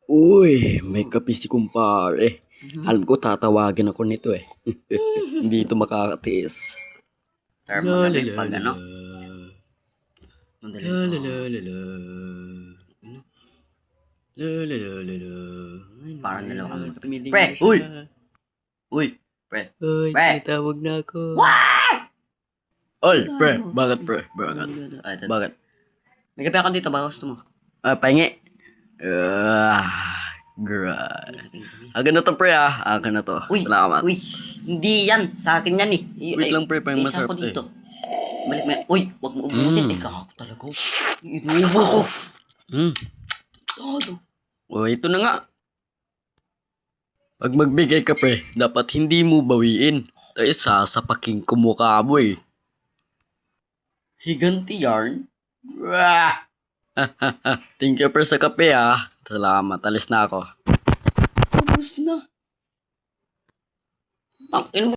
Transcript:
Uy, may kape si kumpare. Mhm. Alam ko tatawagin ako nito eh. Hindi ito makakatiis. Sir, La la madali la pag la ano? la. Madali La pa. la la la la. La la la la la. Ay, Parang naku, dalawa kami. tumiling Pre, na siya. uy! Uy! Pre! Uy, Pre! tinatawag na ako. Ol! Pre, bakit pre? Bakit? Bakit? May kape ako dito, baka gusto mo. Pahingi. Grabe. Akin na to pre Akin na to. Uy! Salamat. Uy! Hindi yan! Sa akin yan eh. Wait lang pre, parang isa masarap ko to eh. dito. Balik mo yan. Uy! Huwag mo ubutin. Ikaw talaga. Inubo ko. Todo. O, ito na nga. Pag magbigay ka pre, dapat hindi mo bawiin. Dahil sasapaking kumukha mo eh. Higanti yarn? Thank you pre sa kape Salamat, alis na ako. Tapos na. Ang